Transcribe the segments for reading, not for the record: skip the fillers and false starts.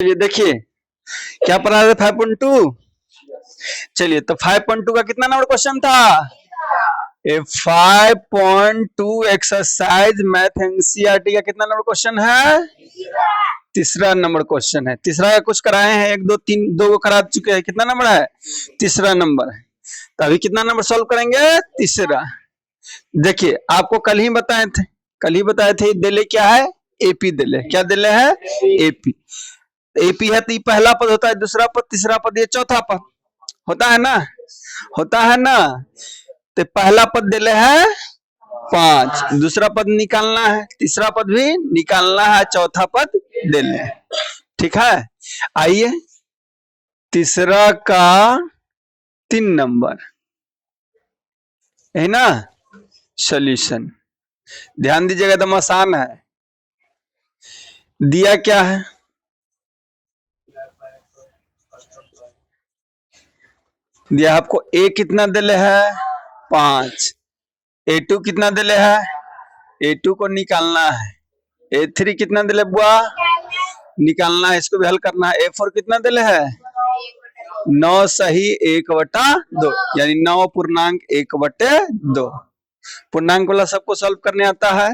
चलिए देखिए क्या पढ़ा रहे 5.2। चलिए तो 5.2 का कितना नंबर क्वेश्चन था? ए 5.2 एक्सरसाइज मैथ एनसीईआरटी का कितना नंबर क्वेश्चन है? तीसरा नंबर क्वेश्चन है। तीसरा का कुछ कराए हैं, 1 2 3 2 को करा चुके हैं। कितना नंबर है? तीसरा नंबर है। तो अभी कितना नंबर सॉल्व करेंगे? तीसरा। देखिए आपको कल ही बताए थे दिले क्या है? एपी दिले। क्या दिले है? एपी। एपी है तो ये पहला पद होता है, दूसरा पद, तीसरा पद, ये चौथा पद होता है ना? होता है ना? तो पहला पद दिले है 5, दूसरा पद निकालना है, तीसरा पद भी निकालना है, चौथा पद दिले। ठीक है, आइए तीसरा का 3 नंबर है ना सॉल्यूशन। ध्यान दीजिएगा, एकदम आसान है। दिया क्या है? दिया आपको ए कितना दिले है? 5। A2 कितना दिले है? A2 को निकालना है। A3 कितना दिले बुआ? निकालना है, इसको भी हल करना है। A4 कितना दिले है? 9 सही 1/2, यानी 9 पूर्णांक 1/2। पूर्णांक वाला सबको सॉल्व करने आता है,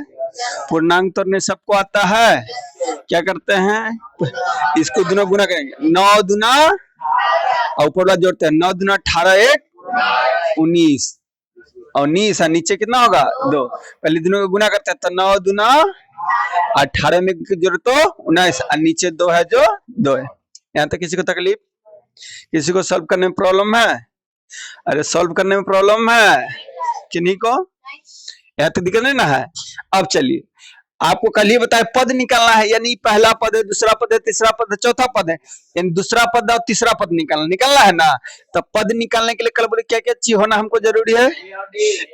पूर्णांक तोड़ने सबको आता है। क्या करते हैं? इसको दोनों गुना करेंगे। 9 दूना और ऊपर वाला जोड़ते हैं। 9 दूना 18, 1 19 और 19 और नीचे कितना होगा? 2। पहले दोनों को गुना करते हैं तो 9 दूना 18 में जोड़ो तो 19 और नीचे 2 है जो 2 है। यहाँ तक किसी को तकलीफ? किसी को सॉल्व करने में प्रॉब्लम है? अरे सॉल्व करने में प्रॉब्लम है किन्हीं को? यहाँ तक दिक्कत नहीं ना है? अब चलिए आपको कल ही बताया पद निकालना है, यानी पहला पद है, दूसरा पद है, तीसरा पद है, चौथा पद है, यानी दूसरा पद और तीसरा पद निकालना है ना। तो पद निकालने के लिए कल बोले क्या क्या चीज होना हमको जरूरी है?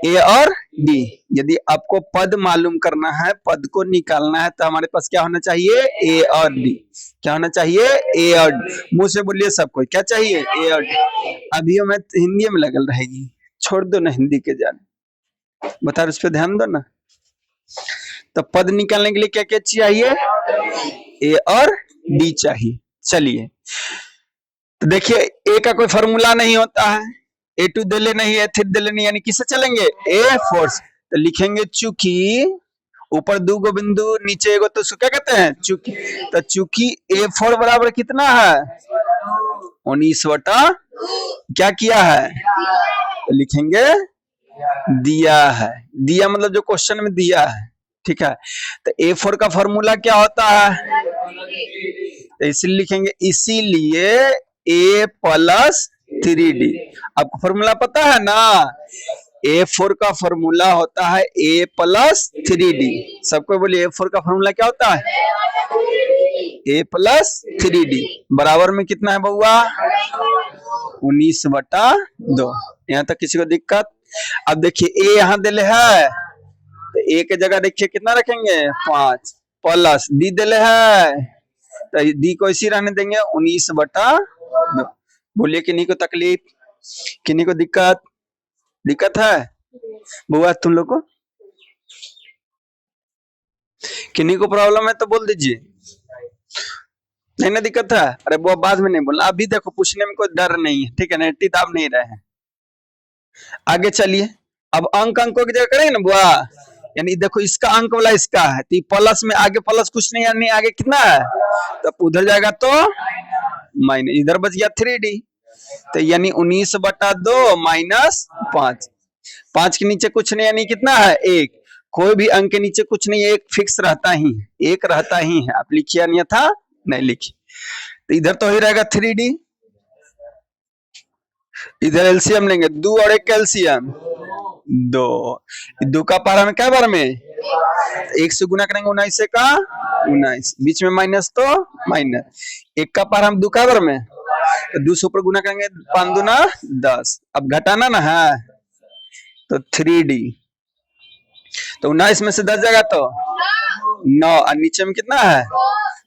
ए और डी। यदि आपको पद मालूम करना है, पद को निकालना है, तो हमारे पास क्या होना चाहिए? ए और डी। क्या होना चाहिए? ए और डी। मुंह से बोलिए सबको, क्या चाहिए? ए और डी। अभी मैं हिंदी में लगल रहेगी, छोड़ दो ना हिंदी के जाने, बता उस पर ध्यान दो ना। तो पद निकालने के लिए क्या क्या चाहिए? ए और डी चाहिए। चलिए तो देखिए ए का कोई फॉर्मूला नहीं होता है, A2 दिले नहीं है, A3 दिले नहीं, यानी किससे चलेंगे? A4। तो लिखेंगे चूंकि ऊपर 2 गो बिंदु नीचे एगो, तो क्या कहते हैं? चूंकि। तो चूंकि A4 बराबर कितना है? 19 क्या किया है? तो लिखेंगे दिया है। दिया मतलब जो क्वेश्चन में दिया है। ठीक है, तो A4 का फॉर्मूला क्या होता है? तो इसलिए लिखेंगे इसीलिए A प्लस 3D। आपको फॉर्मूला पता है ना? A4 का फॉर्मूला होता है A प्लस 3D। सबको बोलिए A4 का फॉर्मूला क्या होता है? A प्लस 3D बराबर में कितना है बउआ? 19/2। यहाँ तक किसी को दिक्कत? अब देखिए A यहाँ दिले है, तो A के जगह देखिए कितना रखेंगे? 5 प्लस D दिले है, तो D को इसी रहने देंगे 19/2। बोलिए किन्हीं को तकलीफ, किन्हीं को दिक्कत? दिक्कत है बुआ तुम लोग को? किन्हीं को प्रॉब्लम है तो बोल दीजिए, नहीं ना दिक्कत है? अरे बुआ बाद में नहीं बोलना, अभी देखो पूछने में कोई डर नहीं है, ठीक है ना? दाब नहीं रहे हैं। आगे चलिए, अब अंकों की जगह करेंगे ना बुआ, यानी देखो इसका अंक वाला इसका है, तो प्लस में आगे प्लस कुछ नहीं, यानी आगे कितना है? तो उधर जाएगा तो माइनस, इधर बच गया 3D, तो यानी 19/2 माइनस 5। 5 के नीचे कुछ नहीं, यानी कितना है? 1। कोई भी अंक के नीचे कुछ नहीं, एक फिक्स रहता ही है, एक रहता ही है। आप लिखिए अन्यथा नहीं लिखिए। तो इधर तो ही रहेगा 3D, इधर एलसीएम लेंगे, 2 और 1 एलसीएम 2 का पारा में क्या बार में? 1 से गुना करेंगे 19 से का 19, बीच में माइनस तो माइनस। 1 का पारा हम 2 का बार में, तो 2 से ऊपर गुना करेंगे 5 दूना 10। अब घटाना ना है तो 3D, तो 19 में से 10 जाएगा तो 9, और नीचे में कितना है?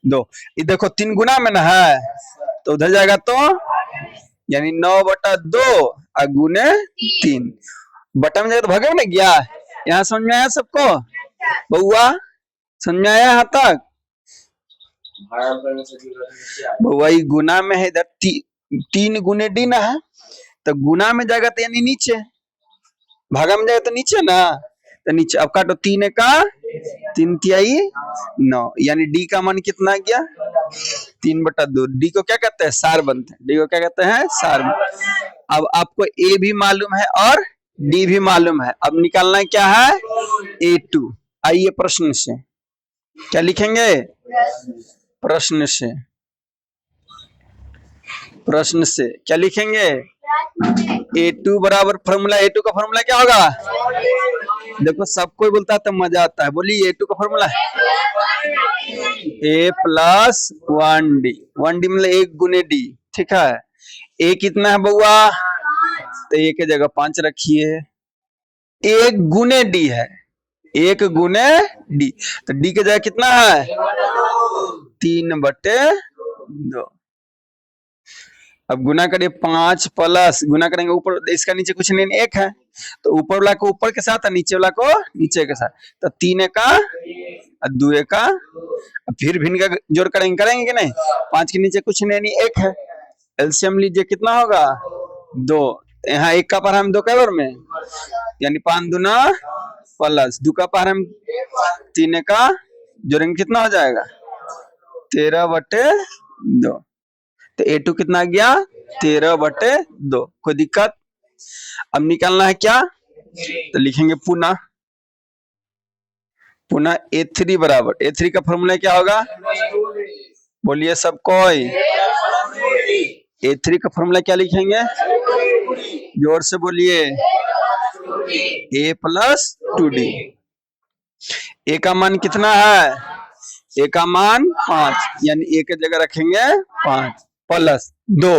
2। ये देखो 3 गुना में ना है, तो उधर जाएगा तो यानी 9/2 और गुने 3। बटा में जाएगा तो भागे में गया। यहाँ समझ में आया सबको बउआ? समझ में आया यहाँ तक? बउआ ये गुना में है, इधर 3 गुने डी ना है, तो गुना में जाएगा तो यानी नीचे, भागा में जाएगा तो नीचे ना, तो नीचे। अब काटो, 3 का 3 तिहाई 9, यानी डी का मान कितना गया 3/2। डी को क्या कहते हैं, सार बनते हैं। डी को क्या कहते हैं, सार। अब आपको ए भी मालूम है और डी भी मालूम है, अब निकालना क्या है, A2। आइए प्रश्न से क्या लिखेंगे, प्रश्न से क्या लिखेंगे, A2 बराबर फॉर्मूला, A2 का फॉर्मूला क्या होगा, देखो सब कोई बोलता है तो मजा आता है, बोलिए A2 का फॉर्मूला A + 1D। 1D मतलब 1 गुने D, ठीक है। A कितना है बउआ, तो A की जगह 5 रखिए, 1 गुने D है, 1 गुने D, तो D की जगह कितना है 3/2। अब गुना करिए, 5 प्लस गुना करेंगे ऊपर, इसका नीचे कुछ नहीं, 1 है, तो ऊपर वाला को ऊपर के साथ और नीचे वाला को नीचे के साथ, तो 3 का 2 का, फिर भिन्न का जोड़ करेंगे कि नहीं, 5 के नीचे कुछ नहीं, 1 है, एलसीएम लीजिए कितना होगा 2, यहाँ 1 का पार हम 2 के बार में, यानी 5 दूना प्लस 2 का पार हम 3 का जोड़ेंगे कितना हो जाएगा 13/2। तो A2 कितना गया 13/2। कोई दिक्कत, अब निकालना है क्या, तो लिखेंगे पुनः A3 बराबर, A3 का फॉर्मूला क्या होगा, बोलिए सब कोई, A3 का फॉर्मूला क्या लिखेंगे, जोर से बोलिए, A + 2D। A का मान कितना है, A का मान 5, यानी A की जगह रखेंगे 5 प्लस 2,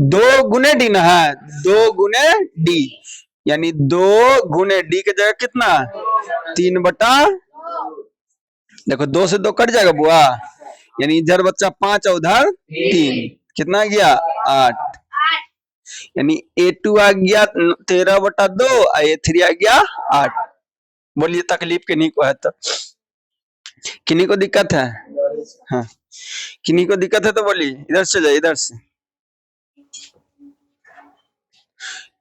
2 गुने D ना है, 2 गुने D, यानी 2 गुने D की जगह कितना 3/, देखो 2 से 2 कट जाएगा बुआ, यानी इधर बच्चा 5 और उधर 3, कितना गया 8, यानी A2 आ गया 13/2 और A3 आ गया 8। बोलिए तकलीफ किन्हीं को है, तो किन्हीं को दिक्कत है, हाँ किन्हीं को दिक्कत है तो बोलिए, इधर से जाइए, इधर से,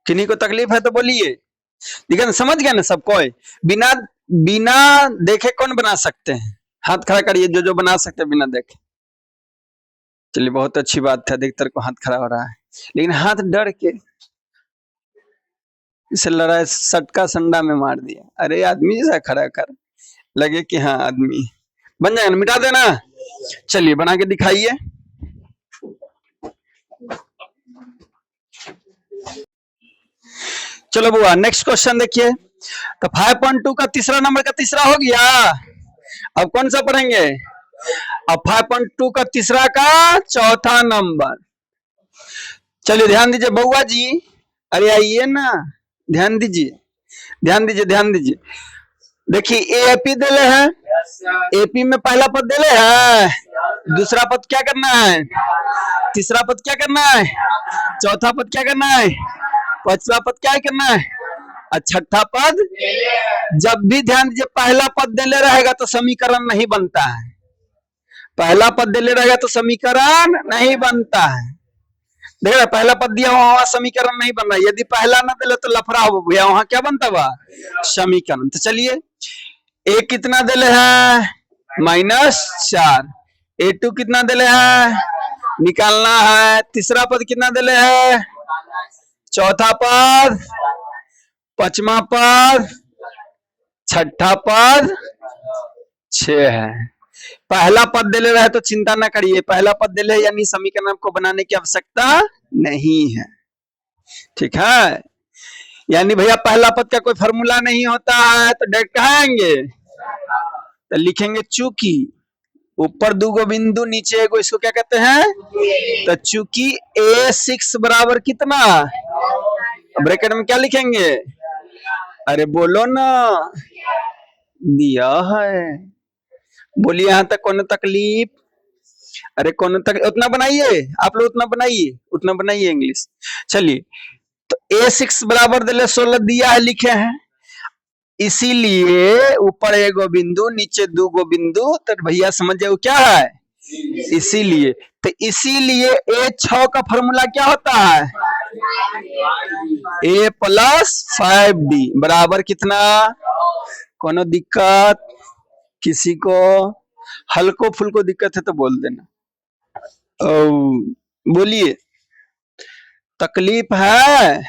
किन्हीं को तकलीफ है तो बोलिए, ठीक है ना, समझ गया ना सब कोई, बिना देखे कौन बना सकते हैं, हाथ खड़ा करिए जो बना सकते हैं बिना देखे। चलिए बहुत अच्छी बात है, अधिकतर को हाथ खड़ा हो रहा है, लेकिन हाथ डर के इसे लड़ाई सटका संडा में मार दिया, अरे आदमी जैसा खड़ा कर लगे कि हाँ आदमी बन जाएगा ना, मिटा देना। चलिए बना के दिखाइए, चलो बुआ नेक्स्ट क्वेश्चन देखिए, तो 5.2 का तीसरा नंबर का तीसरा हो गया, अब कौन सा पढ़ेंगे, अब 5.2 का तीसरा का चौथा नंबर। चलिए ध्यान दीजिए बउआ जी, अरे आइए ना, ध्यान दीजिए, देखिए एपी दिले है, एपी में पहला पद दिले है, दूसरा पद क्या करना है, तीसरा पद क्या करना है, चौथा पद क्या करना है, पांचवा पद क्या करना है, और छठा पद। जब भी ध्यान दीजिए पहला पद दिले रहेगा तो समीकरण नहीं बनता है, पहला पद दिले रहेगा तो समीकरण नहीं बनता है, देखा पहला पद दिया वहां समीकरण नहीं बन रहा, यदि पहला ना दिले तो लफड़ा हो गया, वहां क्या बनता बा समीकरण। तो चलिए A कितना दिले है -4, A2 कितना दिले है निकालना है, तीसरा पद कितना दिले है, चौथा पद, पांचवा पद, छठा पद 6 है। पहला पद दिले रहे तो चिंता ना करिए, पहला पद दिले यानी समीकरण को बनाने की आवश्यकता नहीं है, ठीक है, यानी भैया पहला पद का कोई फॉर्मूला नहीं होता है, तो डायरेक्ट कहाँ आएंगे, तो लिखेंगे चूंकि ऊपर 2 बिंदु नीचे एगो, इसको क्या कहते हैं, तो चूंकि A6 बराबर कितना, ब्रैकेट में क्या लिखेंगे, अरे बोलो ना, दिया है, बोलिए यहाँ तक कौन तकलीफ, अरे कौन तक, उतना बनाइए आप लोग, उतना बनाइए इंग्लिश। चलिए तो A6 बराबर दिले 16 दिया है, लिखे हैं, इसीलिए ऊपर 1 बिंदु नीचे 2 बिंदु, तो भैया समझ जाओ क्या है इसीलिए तो इसीलिए ए 6 का फॉर्मूला क्या होता है? ए प्लस 5d बराबर कितना? कोनो दिक्कत किसी को? हल्को फुल्को दिक्कत है तो बोल देना। बोलिए, तकलीफ है?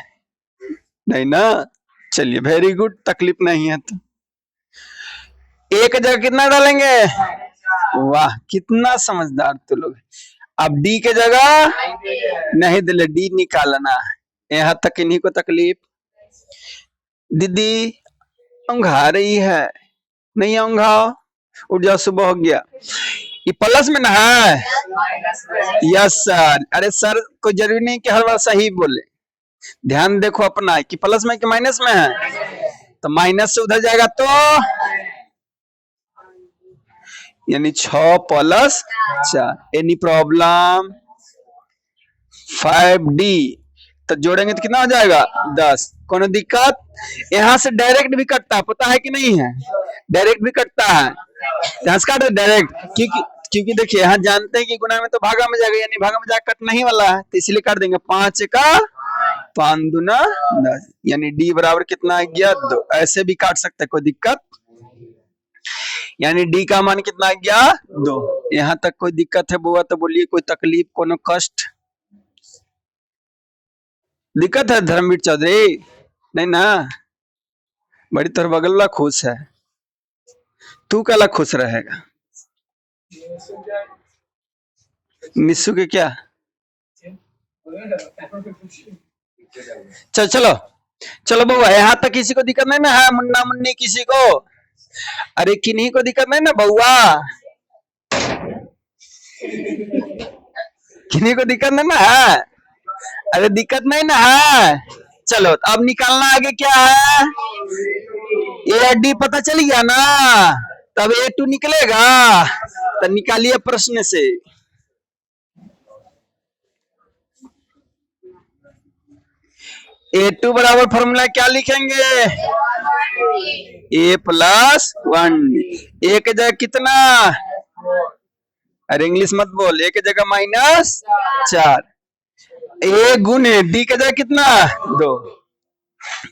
नहीं ना, चलिए वेरी गुड, तकलीफ नहीं है तो एक जगह कितना डालेंगे? वाह कितना समझदार तो लोग। अब डी के जगह नहीं दिले, डी निकालना है, यहाँ तक इन्हीं को तकलीफ। दीदी औंघा रही है, नहीं औंघाओ, उठ जाओ, सुबह हो गया। ये प्लस में ना है? Yes sir. अरे सर कोई जरूरी नहीं कि हर बार सही बोले, ध्यान देखो अपना कि प्लस में कि माइनस में है, तो माइनस से उधर जाएगा तो यानी 6 प्लस 4। Any problem? 5d तो जोड़ेंगे तो कितना हो जाएगा? 10। कोनो दिक्कत? यहाँ से डायरेक्ट भी कटता है, पता है कि नहीं है? डायरेक्ट भी कटता है, यहाँ से काट डायरेक्ट, क्योंकि देखिए यहाँ जानते हैं कि गुना में तो भागा में जाएगा, यानी भागा में जाकर कटना ही वाला है, तो इसलिए काट देंगे। 5 का 5 दूना 10, यानी d बराबर कितना आ गया? 2। ऐसे भी काट सकते हैं, कोई दिक्कत? यानी डी का मान कितना आ गया? 2। यहाँ तक कोई दिक्कत है बुआ तो बोलिए, कोई तकलीफ, कोनो कष्ट, दिक्कत है धर्मवीर चौधरी? नहीं ना, बड़ी तोर बगल वाला खुश है, तू कला खुश रहेगा? निस्सू के क्या? चलो चलो चलो बउआ, यहाँ तक किसी को दिक्कत नहीं ना है? मुन्ना मुन्नी किसी को? अरे किन्हीं को दिक्कत नहीं ना बउआ? किन्हीं को दिक्कत नहीं ना है? अरे दिक्कत नहीं ना है? चलो अब निकालना आगे क्या है? ए डी पता चल गया ना, तब A2 निकलेगा, तो निकालिए प्रश्न से। A2 बराबर फॉर्मूला क्या लिखेंगे? A plus 1d। ए के जगह कितना? अरे इंग्लिश मत बोल, ए के जगह -4, ए गुने डी के जगह कितना? 2,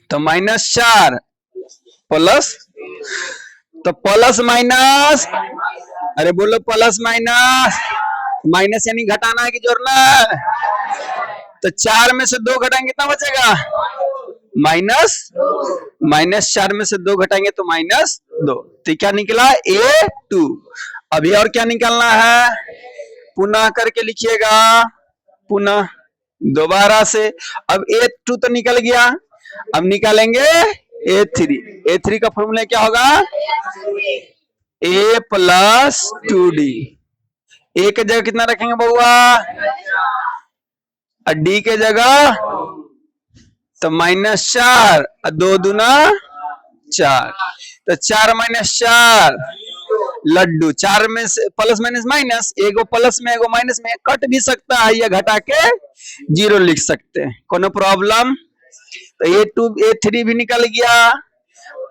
तो -4 प्लस, तो प्लस माइनस, अरे बोलो प्लस माइनस, माइनस यानी घटाना है कि जोड़ना है? तो 4 में से 2 घटाएंगे कितना बचेगा? -4 में से 2 घटाएंगे तो -2, तो क्या निकला? A2। अभी और क्या निकालना है? पुनः करके लिखिएगा, पुनः दोबारा से। अब A2 तो निकल गया, अब निकालेंगे A3। A3 का फॉर्मूला क्या होगा? A plus 2d। ए के जगह कितना रखेंगे बउआ? और डी के जगह तो -4, 2 दूना 4, तो 4 - 4 लड्डू। 4 में से प्लस माइनस माइनस, एगो प्लस में एगो माइनस में कट भी सकता है, या घटा के 0 लिख सकते हैं, कोनो प्रॉब्लम? तो A2 A3 भी निकल गया।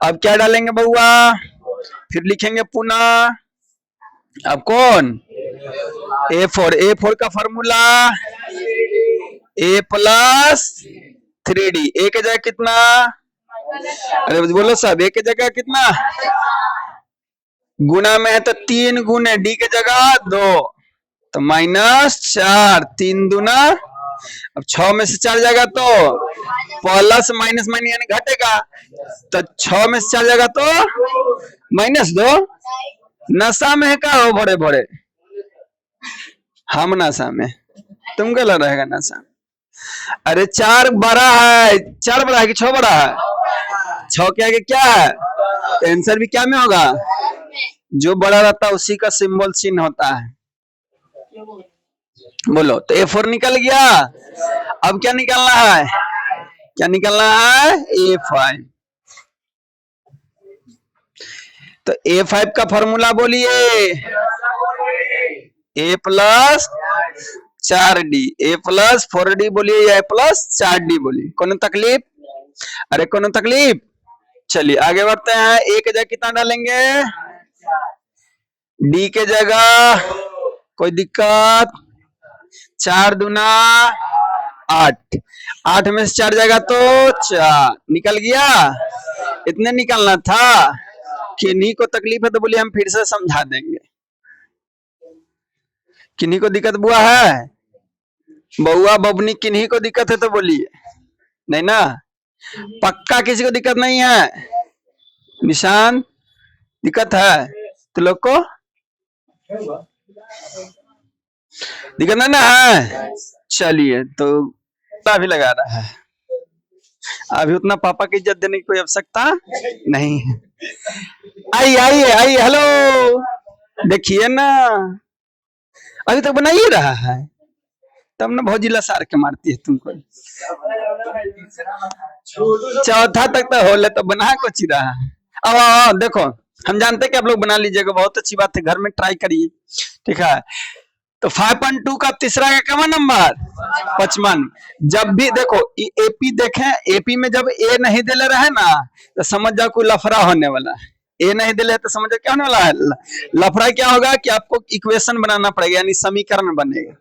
अब क्या डालेंगे बउआ? फिर लिखेंगे पुनः, अब कौन? A4 का फॉर्मूला A प्लस 3d। ए के जगह कितना? अरे बोलो सब, ए के जगह कितना? गुना में है तो 3 गुने डी के जगह 2, तो -4, 3 दूना, अब 6 में से 4 जाएगा तो प्लस माइनस माइनस यानी घटेगा, तो 6 में से 4 जाएगा तो -2। नशा में है का हो बड़े बड़े? हम नशा में, तुम क्या लग रहेगा नशा? अरे 4 बड़ा है, 4 बड़ा है कि 6 बड़ा है? 6 के आगे क्या है? तो आंसर भी क्या में होगा? जो बड़ा रहता है उसी का सिंबल चिन्ह होता है। बोलो, तो A4 निकल गया। अब क्या निकालना है? क्या निकालना है? A5। तो A5 का फॉर्मूला बोलिए, A plus 4d, A plus 4d बोलिए या A प्लस 4d बोलिए, कोनो तकलीफ? अरे कोनो तकलीफ? चलिए आगे बढ़ते हैं। A के जगह कितना डालेंगे? D के जगह कोई दिक्कत? 4 दूना 8, 8 में से 4 जाएगा तो 4 निकल गया। इतने निकलना था। किन्हीं को तकलीफ है तो बोलिए हम फिर से समझा देंगे। किन्हीं को दिक्कत बुआ है? बउआ बबनी किन्हीं को दिक्कत है तो बोलिए। नहीं ना? पक्का किसी को दिक्कत नहीं है? निशान दिक्कत है तो लोग को दिक्कत नहीं ना है? चलिए तो भी लगा रहा है। अभी उतना पापा की इज्जत देने की कोई आवश्यकता नहीं है। आइए आइए आइए, हेलो, देखिए ना अभी तक बना ही रहा है, तब ना भौजिला सार के मारती है तुमको। चौथा तक तो होले तो बना कुछ ही रहा है। अब देखो, हम जानते हैं कि आप लोग बना लीजिएगा, बहुत अच्छी बात है, घर में ट्राई करिए, ठीक है। तो 5.2 का तीसरा का कमा नंबर 55। जब भी देखो एपी देखें, एपी में जब ए नहीं दे ले रहे ना तो समझ जाओ कोई लफड़ा होने वाला है। ए नहीं दे ले तो समझ जाओ क्या होने वाला है, लफड़ा। क्या होगा कि आपको इक्वेशन बनाना पड़ेगा, यानी समीकरण बनेगा।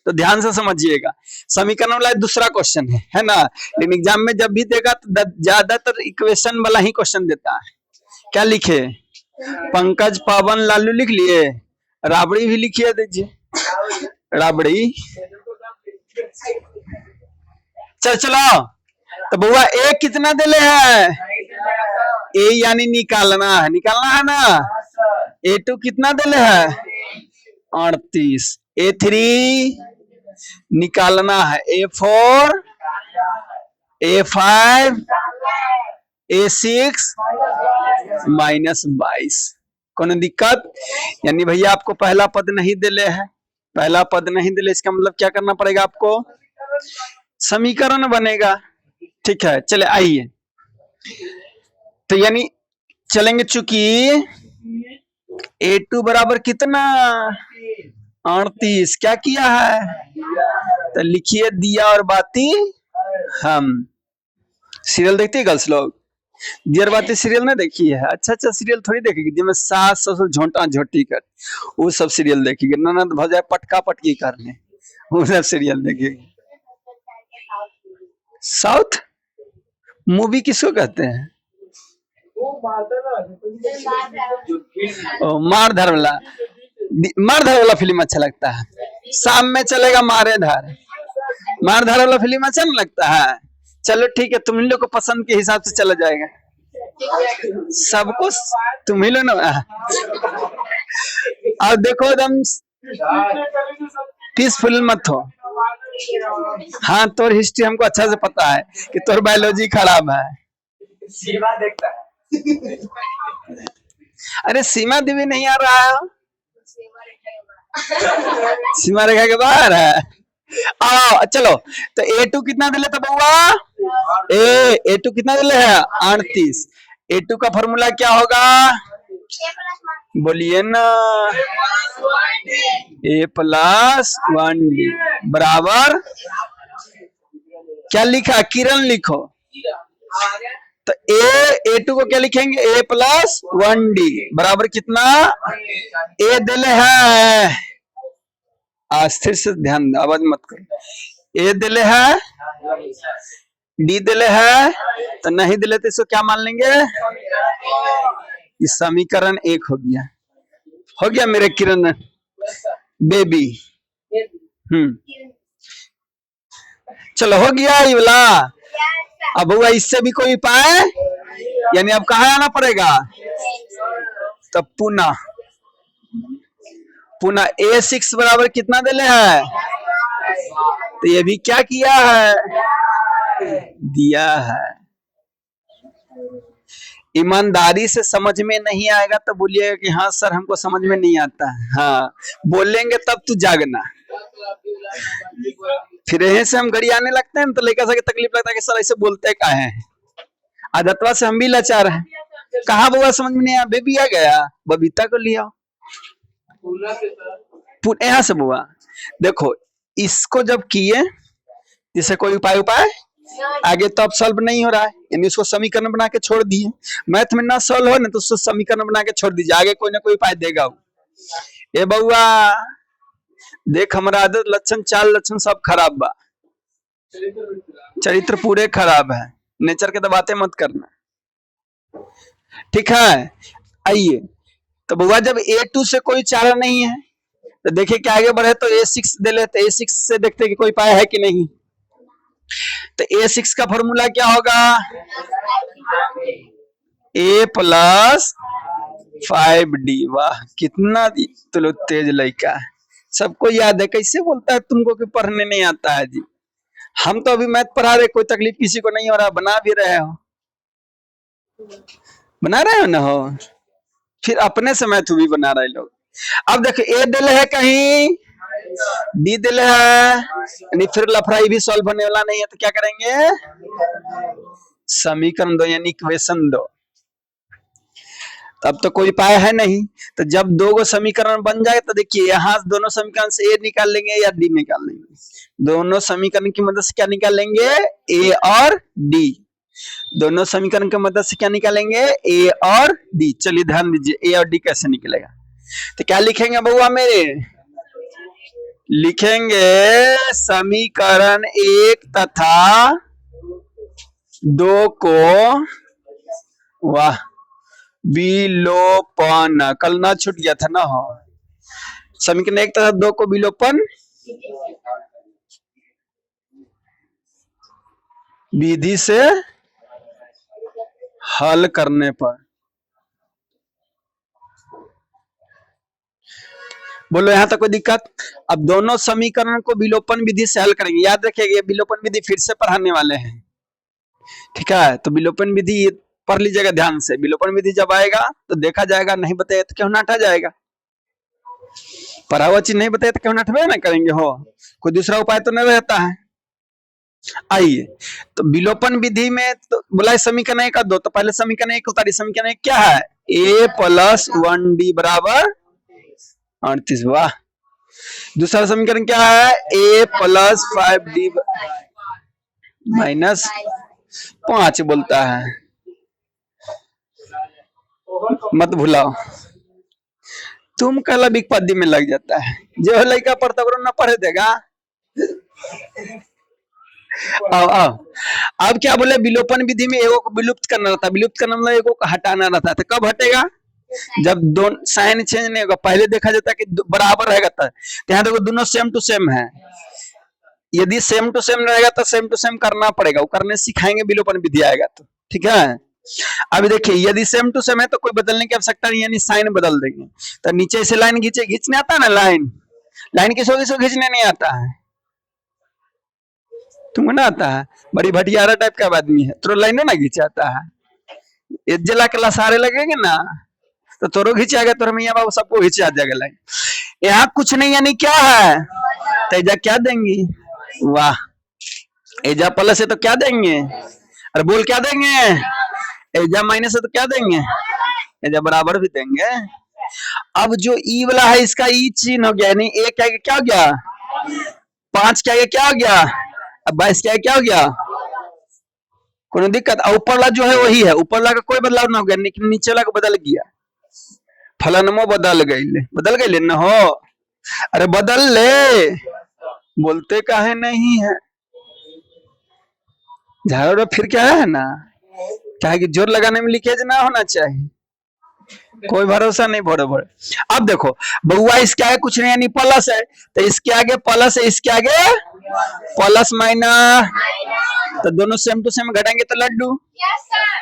तो ध्यान से समझिएगा, समीकरण वाला दूसरा क्वेश्चन है ना। लेकिन एग्जाम में जब भी देगा तो ज्यादातर इक्वेशन वाला ही क्वेश्चन देता है। क्या लिखे? पंकज, पवन, लालू लिख लिए, राबड़ी भी लिखिए दीजिए, राबड़ी। चलो तो बुआ ए कितना दिले है? ए यानी निकालना है ना। A2 कितना दिले है? 38। A3 निकालना है। A4, A5, A6 -22। कौन दिक्कत? यानी भैया आपको पहला पद नहीं दिले है, पहला पद नहीं दिले, इसका मतलब क्या करना पड़ेगा आपको? समीकरण बनेगा, ठीक है। चले आइए, तो यानी चलेंगे, चूंकि A2 बराबर कितना? 38। क्या किया है? तो लिखिए दिया और बाती हम। सीरियल देखते हैं गर्ल्स लोग? दिया और बाती सीरियल नहीं देखी है? अच्छा सीरियल थोड़ी देखेगी जिसमें सास ससुर झोंटा झोटी कर, वो सब सीरियल देखेगी। ननद भौजाई पटका पटकी करने, वो सब सीरियल देखेगी। साउथ मूवी किसको कहते हैं? मारधर वाला फिल्म अच्छा लगता है। शाम में चलेगा मारधर वाला फिल्म अच्छा नहीं लगता है? चलो ठीक है, तुम लोग को पसंद के हिसाब से चला जाएगा, सबको तुम ही लो ना। और देखो एकदम पीसफुल मत हो। हाँ, तोर हिस्ट्री हमको अच्छा से पता है कि तोर बायोलॉजी खराब है। सीमा देखता है। अरे सीमा देवी नहीं आ रहा है, सीमा रेखा के बाहर है। चलो तो A2 कितना दिले था बउआ? A2 कितना दिले है? 38। A2 का फॉर्मूला क्या होगा? बोलिए ना। A+1D बराबर क्या लिखा? किरण लिखो। तो A2 को क्या लिखेंगे? A+1D बराबर कितना? A दिले है, स्थिर से ध्यान दो, आवाज मत करो। A दिले है, D दिले है, तो नहीं दिले तो इसको क्या मान लेंगे? इस समीकरण 1 हो गया मेरे किरण बेबी। चलो हो गया ये वाला। अब हुआ इससे भी कोई उपाय, यानी अब कहाँ आना पड़ेगा? तो पुनः A6 बराबर कितना दिले है? तो ये भी क्या किया है? दिया है। ईमानदारी से समझ में नहीं आएगा तो बोलिएगा कि हाँ सर हमको समझ में नहीं आता है। हाँ बोलेंगे तब तू जागना। फिर यहीं से हम घड़ी आने लगते हैं तो लड़का सा तकलीफ लगता है कि सर ऐसे बोलते काहे हैं। आदतवा से हम भी लाचार हैं। कहा बुआ समझ में नहीं आया? बेबी आ गया, बबीता को लिया यहाँ से। बुआ देखो, इसको जब किए जिसे कोई उपाय आगे तो अब सॉल्व नहीं हो रहा है, यानी उसको समीकरण बना के छोड़ दिए। मैथ में ना सॉल्व हो ना तो उसको समीकरण बना के छोड़ दीजिए, आगे कोई ना कोई उपाय देगा। ए बउआ देख हमारा आदत लक्षण चाल लक्षण सब खराब बा, चरित्र पूरे खराब है, नेचर के तो बातें मत करना, ठीक है। आइए तो बुआ जब A2 से कोई चारा नहीं है तो देखिए क्या आगे बढ़े तो A6 दे लेते, A6 से देखते कि कोई पाया है कि नहीं। तो A6 का फॉर्मूला क्या होगा, A प्लस 5D। वाह कितना तो लो तेज लड़का है, सबको याद है। कैसे बोलता है तुमको कि पढ़ने नहीं आता है जी। हम तो अभी मैथ पढ़ा रहे, कोई तकलीफ किसी को नहीं हो रहा, बना भी रहे हो, बना रहे हो ना हो, फिर अपने से मैथ भी बना रहे लोग। अब देखो A दिल है कहीं, D दिल है, यानी फिर लफड़ाई भी सॉल्व होने वाला नहीं है, तो क्या करेंगे, समीकरण दो यानी इक्वेशन दो। अब तो कोई पाया है नहीं, तो जब दो गो समीकरण बन जाए तो देखिए यहाँ दोनों समीकरण से A निकाल लेंगे या D निकाल लेंगे। दोनों समीकरण की मदद से क्या निकाल लेंगे, A और D। दोनों समीकरण की मदद से क्या निकालेंगे, A और D। चलिए ध्यान दीजिए A और D कैसे निकलेगा। तो क्या लिखेंगे बउआ मेरे, लिखेंगे समीकरण 1 तथा 2 को, वाह विलोपन, कल ना छूट गया था ना, हो समीकरण 1 तथा 2 को विलोपन विधि से हल करने पर। बोलो यहां तक कोई दिक्कत। अब दोनों समीकरण को विलोपन विधि से हल करेंगे, याद रखिएगा विलोपन विधि फिर से पढ़ाने वाले हैं, ठीक है। तो विलोपन विधि पढ़ लीजिएगा ध्यान से। विलोपन विधि जब आएगा तो देखा जाएगा, नहीं बताया तो क्यों नाटा जाएगा, पढ़ा हुआ चीज नहीं बताया तो क्यों नाटवे ना करेंगे, हो कोई दूसरा उपाय तो नहीं रहता है। आइए तो विलोपन विधि में तो बोला समीकरण 1 और 2, तो पहले समीकरण 1 उतारी। समीकरण 1 क्या है, A प्लस 1D बराबर 38। वाह। दूसरा समीकरण क्या है, A प्लस 5D माइनस 5 बोलता है, मत भूलाओ, तुम कल विपत्ति में लग जाता है, जो लड़का पढ़ता न पढ़े देगा। आओ आओ, अब क्या बोले, विलोपन विधि में एगो को विलुप्त करना रहता है। विलुप्त करना मतलब एगो को हटाना रहता है। तो कब हटेगा, जब दोनों साइन चेंज नहीं होगा। पहले देखा जाता है कि बराबर रहेगा, तो यहाँ देखो दोनों सेम टू सेम है। यदि सेम टू सेम रहेगा तो सेम टू सेम करना पड़ेगा, वो करने सिखाएंगे विलोपन विधि आएगा तो, ठीक है। अभी देखिए यदि सेम टू सेम है तो कोई बदलने की आवश्यकता नहीं, यानी साइन बदल देंगे। तो नीचे से लाइन खींचने आता है ना, लाइन किसको किसको खींचने नहीं आता है, तुमको ना आता है, बड़ी भटियारा टाइप का आदमी है, तो लाइन ना खींचाता है, जला के लसारे लगेंगे ना तो तोरो खींचाएगा, तो मैया बाबू सबको खींचा जाएगा लाइन। यहाँ कुछ नहीं, यानी क्या है, तेजा क्या देंगी, वाह एजा प्लस है तो क्या देंगे, अरे बोल क्या देंगे, एजा माइनस है तो क्या देंगे, एजा बराबर भी देंगे। अब जो ई वाला है इसका ई चिन्ह हो गया, यानी ए क्या हो गया, 5 क्या हो गया, अब 22 क्या हो गया, कोई दिक्कत। ऊपर वाला जो है वही है, ऊपर वाला का कोई बदलाव ना हो गया, लेकिन नीचे वाला का बदल गया, फलनमो बदल गई न हो, अरे बदल ले, बोलते काहे नहीं है, झाड़ फिर क्या है ना, क्या है कि जोर लगाने में लीकेज ना होना चाहिए, कोई भरोसा नहीं बड़े। अब देखो बउआ इसके आगे कुछ नहीं, यानी प्लस है, तो इसके आगे प्लस है, इसके आगे प्लस माइनस, तो दोनों सेम टू सेम घटाएंगे तो लड्डू,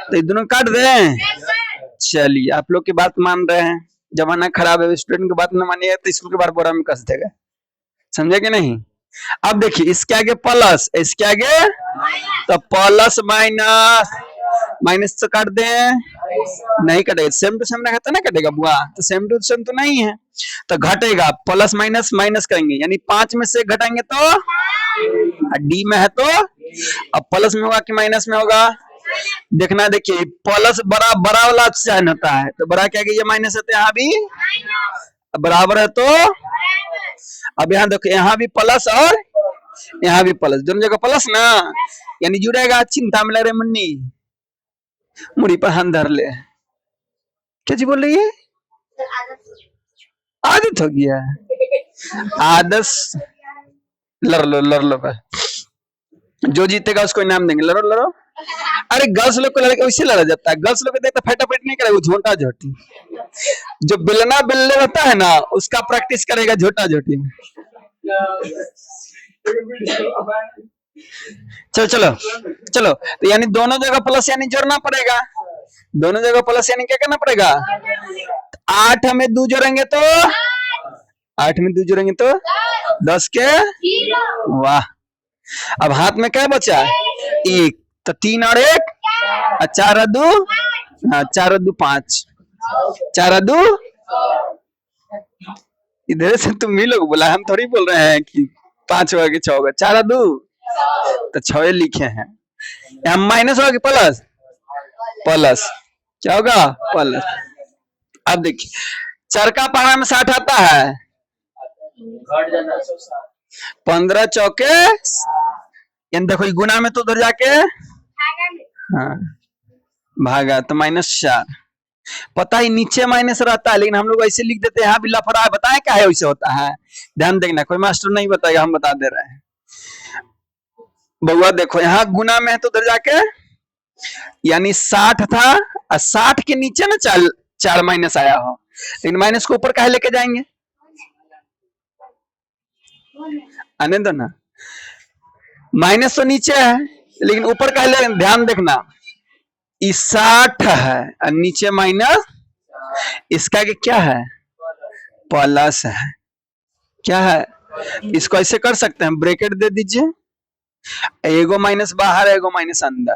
तो ये दोनों काट रहे हैं। चलिए आप लोग की बात मान रहे हैं, जमाना खराब है, स्टूडेंट की बात न मानिएगा तो स्कूल के बाहर बोरा में कस देगा, समझे कि नहीं। अब देखिए इसके आगे प्लस, इसके आगे तो प्लस माइनस तो काट दे, नहीं कटेगा, सेम टू सेम रहता ना कटेगा बुआ, तो सेम टू सेम तो नहीं है, तो घटेगा, प्लस माइनस माइनस करेंगे, यानी 5 में से घटाएंगे तो डी में है तो, अब प्लस में होगा कि माइनस में होगा, देखना। देखिए प्लस बड़ा वाला साइन होता है, तो बड़ा क्या ये माइनस है, तो यहाँ भी बराबर है, तो अब यहाँ देखो यहाँ भी प्लस और यहाँ भी प्लस, दोनों जगह प्लस ना, यानी जुड़ेगा, चिंता में लग रहे मुन्नी, मुड़ी पर हाथ धर ले, क्या जी बोल रही है, आदत हो गया, आदर्श लड़ लो जो जीतेगा उसको इनाम देंगे, लड़ो लड़ो। अरे गर्ल्स लोग को लड़के वैसे लड़ा जाता है, गर्ल्स लोग को देखते फटाफट नहीं करे, वो झोंटा झोटी। जो बिलना बिल्ले रहता है ना उसका प्रैक्टिस करेगा झोटा झोटी में। चलो चलो चलो, तो यानी दोनों जगह प्लस यानी जोड़ना पड़ेगा, दोनों जगह प्लस यानी क्या करना पड़ेगा, 8 में 2 जोड़ेंगे तो 8 में 2 जोड़ेंगे तो 10 के, वाह। अब हाथ में क्या बचा, 1, तो 3 और 1 4 और 2, 4 और 2 5, 4 और 2, इधर से तुम ही लोग बोला, हम थोड़ी बोल रहे हैं कि 5 होगा कि 6 होगा। 4 और 2 तो 6 लिखे हैं, यहाँ माइनस होगा कि प्लस, प्लस क्या होगा, प्लस। अब देखिए चरका पहाड़ा में 60 आता है, 15 चौके, देखो गुना में तो उधर जाके हाँ भागा तो -4। पता ही नीचे माइनस रहता है, लेकिन हम लोग ऐसे लिख देते हैं, यहाँ भी लफड़ा है, बताएं क्या है वैसे होता है, ध्यान देखना, कोई मास्टर नहीं बताएगा, हम बता दे रहे हैं। बउआ देखो यहाँ गुना में है तो उधर जाके, यानी 60 था और 60 के नीचे ना 4 माइनस आया हो, लेकिन माइनस को ऊपर काहे लेके जाएंगे, आने दो ना, माइनस तो नीचे है लेकिन ऊपर काहे ले, ध्यान देखना 60 है और नीचे माइनस, इसका क्या है, प्लस है, क्या है, इसको ऐसे कर सकते हैं, ब्रैकेट दे दीजिए, एगो माइनस बाहर एगो माइनस अंदर,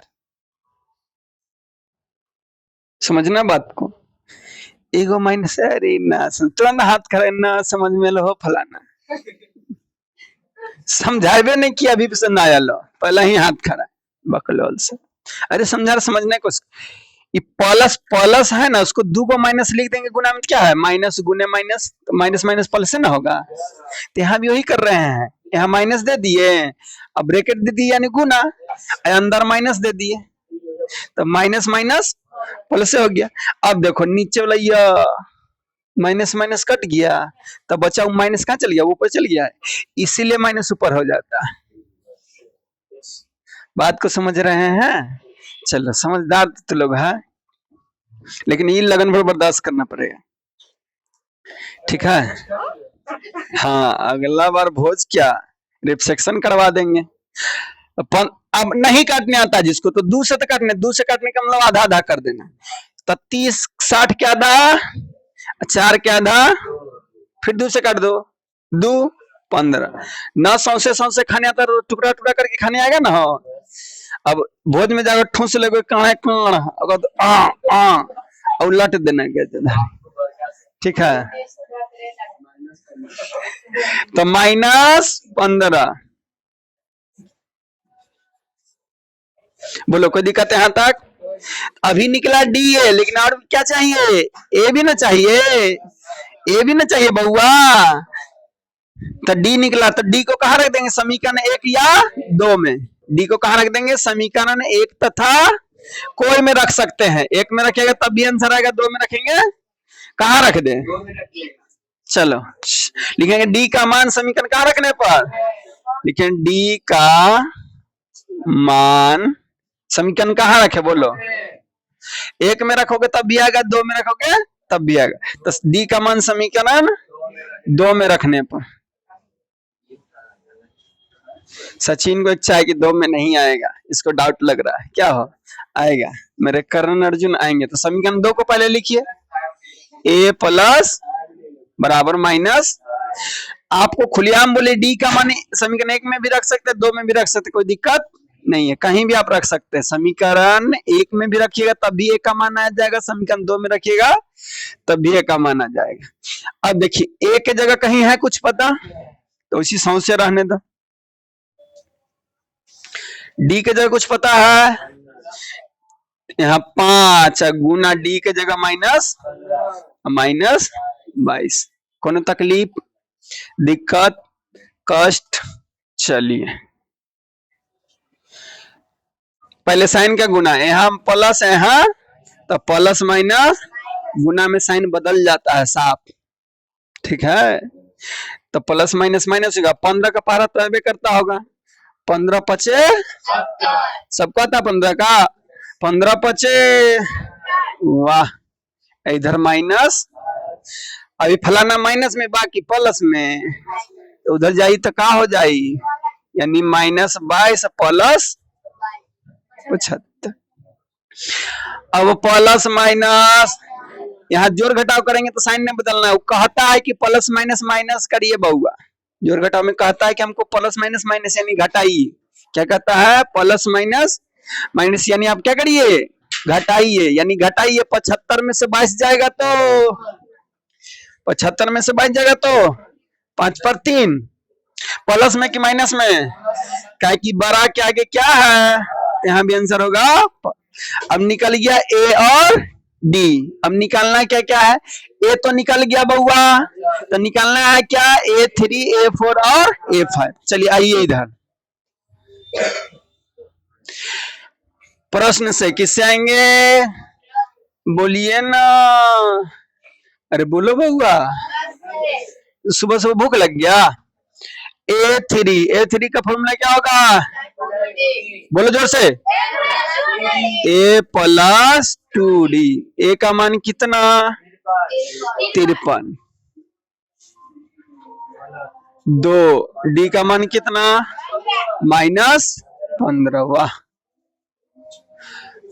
समझना बात को, एगो माइनस, अरे ना तुरंत हाथ खड़े, ना समझ में लो फलाना, समझावे नहीं किया, अभी पसंद आया लो, पहला ही हाथ खड़ा बकलोल से। अरे समझने को, प्लस प्लस है ना, उसको 2 को माइनस लिख देंगे, गुना में क्या है, माइनस गुने माइनस, माइनस माइनस प्लस से ना होगा, तो यहाँ भी वही कर रहे हैं, यहाँ माइनस दे दिए, अब ब्रैकेट दे दिए यानी गुना, अंदर माइनस दे दिए, तो माइनस माइनस प्लस से हो गया। अब देखो नीचे वाला माइनस माइनस कट गया, तब बचा माइनस कहाँ चल गया, ऊपर चल गया, इसीलिए माइनस ऊपर हो जाता है। बात को समझ रहे हैं, चलो समझदार तो लोग हैं, लेकिन ये लगन भर बर्दाश्त करना पड़ेगा, ठीक है। हाँ अगला बार भोज क्या रिसेप्शन करवा देंगे। अब नहीं काटने आता जिसको, तो 2 से तो काटने, 2 से काटने का मतलब आधा आधा कर देना, तो 30 60 के आधा, 4 के आधा, फिर 2 से काट दो, 2 15, ना सौसे सौसे खाने आता, टुकड़ा टुकड़ा करके खाने आएगा ना, हो अब भोज में जाकर ठूस लगे काढ़े काढ़, अगर और लट देना क्या, ठीक है, तो -15, बोलो कोई दिक्कत है यहाँ तक, अभी निकला डी है, लेकिन और क्या चाहिए, ए भी ना चाहिए, ए भी ना चाहिए बउआ, तो डी निकला, तो डी को कहाँ रख देंगे, समीकरण 1 या 2 में, डी को कहाँ रख देंगे, समीकरण 1 तथा कोई में रख सकते हैं, 1 में रखेगा तब भी आंसर आएगा, 2 में रखेंगे कहाँ रख दे, चलो लिखेंगे डी का मान समीकरण कहाँ रखने पर, लिखेंगे डी का मान समीकरण कहाँ रखे, बोलो 1 में रखोगे तब भी आएगा, 2 में रखोगे तब भी आएगा, तो डी का मान समीकरण 2 में रखने पर। सचिन को इच्छा है कि 2 में नहीं आएगा, इसको डाउट लग रहा है, क्या हो आएगा, मेरे करण अर्जुन आएंगे, तो समीकरण 2 को पहले लिखिए, a प्लस बराबर माइनस, आपको खुलेआम बोले डी का मान समीकरण 1 में भी रख सकते हैं, 2 में भी रख सकते, कोई दिक्कत नहीं है, कहीं भी आप रख सकते हैं, समीकरण 1 में भी रखिएगा तब भी ए का मान आ जाएगा, समीकरण 2 में रखिएगा तब भी ए का मान आ जाएगा। अब देखिए ए के जगह कहीं है कुछ पता, तो उसी सौ से रहने दो, डी के जगह कुछ पता है, यहाँ 5 गुना डी के जगह -22, कोनो तकलीफ दिक्कत कष्ट, चलिए पहले साइन का गुना, यहाँ प्लस है, यहाँ तो प्लस माइनस गुना में साइन बदल जाता है साफ, ठीक है, तो प्लस माइनस माइनस होगा, 15 का पहाड़ा तो ऐसे करता होगा, 15 पचे सबका था 15 का, 15 पचे, वाह, इधर माइनस, अभी फलाना माइनस में बाकी प्लस में, तो उधर जाई तो का हो जाई, यानी -22 प्लस 75। अब प्लस माइनस यहाँ जोड़ घटाव करेंगे तो साइन नहीं बदलना है, वो कहता है कि प्लस माइनस माइनस करिए बउआ, जोड़ घटाव में कहता है कि हमको प्लस माइनस माइनस यानी घटाइए, क्या कहता है, प्लस माइनस माइनस यानी आप क्या करिए, घटाइए, यानी घटाइए, 75 में से 22 जाएगा तो 75 में से 22 जाएगा तो 5 पर 3, प्लस में कि माइनस में, क्या कि बड़ा के आगे क्या है, यहाँ भी आंसर होगा। अब निकल गया ए और डी, अब निकालना क्या क्या है, ए तो निकल गया बउआ, तो निकालना है क्या, A3 A4 और A5। चलिए आइए इधर, प्रश्न से किससे आएंगे, बोलिए ना, अरे बोलो बउआ, सुबह सुबह भूख लग गया। A3 का फॉर्मूला क्या होगा, बोलो जोर से, A प्लस 2D, ए का मान कितना, 53, 2, डी का मान कितना, -15, वाह,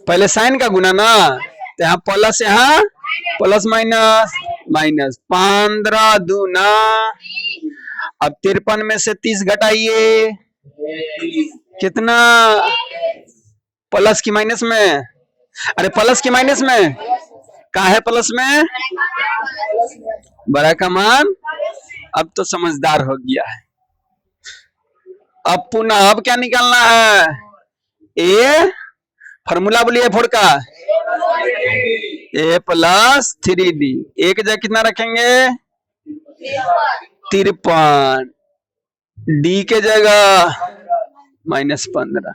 पहले साइन का गुना ना, तो यहाँ प्लस, यहाँ प्लस माइनस माइनस, 15 दूना, अब 53 में से 30 घटाइए, कितना, प्लस की माइनस में, अरे प्लस की माइनस में, कहा है प्लस में, बड़ा का मान, अब तो समझदार हो गया है। अब पुनः अब क्या निकालना है, ए फॉर्मूला बोलिए फोर का, A प्लस 3D, एक जगह कितना रखेंगे, 53, डी के जगह -15,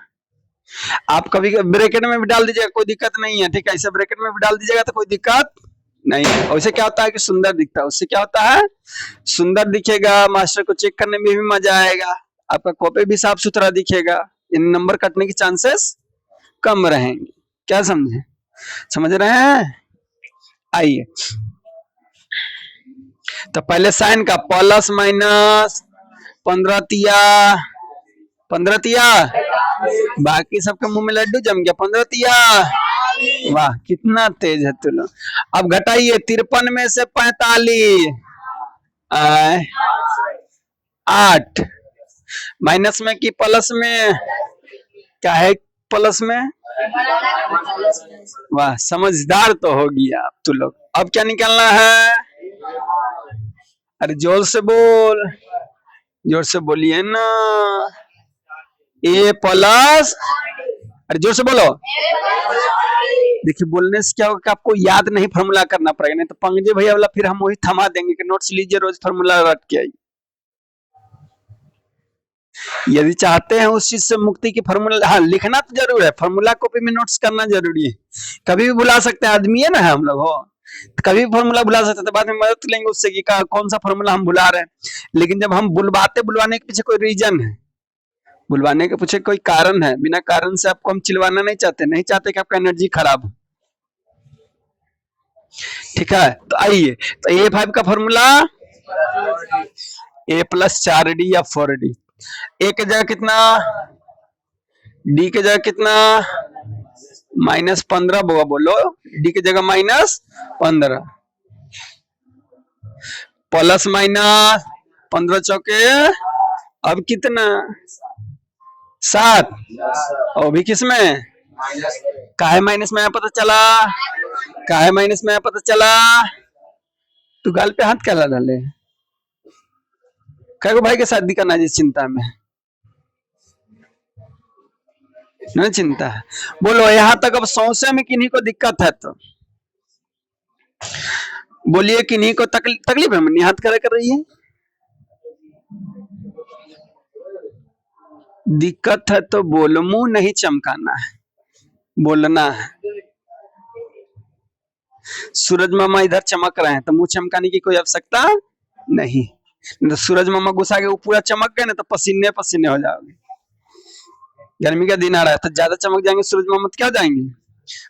आप कभी ब्रैकेट में भी डाल दीजिएगा, कोई दिक्कत नहीं है, ठीक है, ऐसे ब्रैकेट में भी डाल दीजिएगा तो कोई दिक्कत नहीं है, उससे क्या होता है कि सुंदर दिखता है, उससे क्या होता है, सुंदर दिखेगा, मास्टर को चेक करने में भी मजा आएगा, आपका कॉपी भी साफ सुथरा दिखेगा, इन नंबर कटने की चांसेस कम रहेंगे, क्या समझे, समझ रहे हैं। आइए तो पहले साइन का प्लस माइनस, 15 तिया, बाकी सबके मुंह में लड्डू जम गया, 15 तिया, वाह कितना तेज है तुम लोग। अब घटाइए, 53 में से 45, 8, माइनस में कि प्लस में, क्या है प्लस में, वाह समझदार तो हो गया आप तुम लोग। अब क्या निकालना है, अरे जोर से बोल, जोर से बोलिए ना, ए प्लस, अरे जोर से बोलो, देखिए बोलने से क्या होगा कि आपको याद नहीं फॉर्मूला करना पड़ेगा, नहीं तो पंकज भैया वाला फिर हम वही थमा देंगे कि नोट्स लीजिए रोज फॉर्मूला रट के आइए। यदि चाहते हैं उस चीज से मुक्ति की फॉर्मूला, हाँ लिखना तो जरूर है, फॉर्मूला कॉपी में नोट्स करना जरूरी है, कभी भी भुला सकते हैं, आदमी है ना हम लोग हो, कभी भी फॉर्मूला भुला सकते हैं, तो बाद में मदद लेंगे उससे कि कौन सा फॉर्मूला हम भुला रहे हैं, लेकिन जब हम बुलवाने के पीछे कोई रीजन है, बुलवाने के पीछे कोई कारण है, बिना कारण से आपको हम चिलवाना नहीं चाहते कि आपका एनर्जी खराब हो, ठीक है। तो आइए, तो A5 का फॉर्मूला, A प्लस 4D या 4D, ए के जगह कितना, डी के जगह कितना, -15, बोगा बोलो, डी के जगह -15, प्लस माइनस 15 चौके, अब कितना 7, और भी किसमें, काहे माइनस में पता चला, काहे माइनस में पता चला, तू गाल पे हाथ क्या डाले, कई भाई के शादी करना जिस चिंता में, नहीं चिंता है, बोलो यहाँ तक अब सौसे में किन्हीं को दिक्कत है तो बोलिए, किन्हीं को तकलीफ है, मनी हाथ कर रही है, दिक्कत है तो बोलो, मुंह नहीं चमकाना है, बोलना है। सूरज मामा इधर चमक रहे हैं तो मुंह चमकाने की कोई आवश्यकता नहीं, तो सूरज मामा घुसा के वो पूरा चमक गए ना तो पसीने पसीने हो जाओगे। गर्मी का दिन आ रहा है तो ज्यादा चमक जाएंगे सूरज मामा तो क्या हो जाएंगे,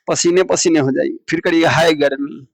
पसीने पसीने हो जाएंगे, फिर करिए हाय गर्मी।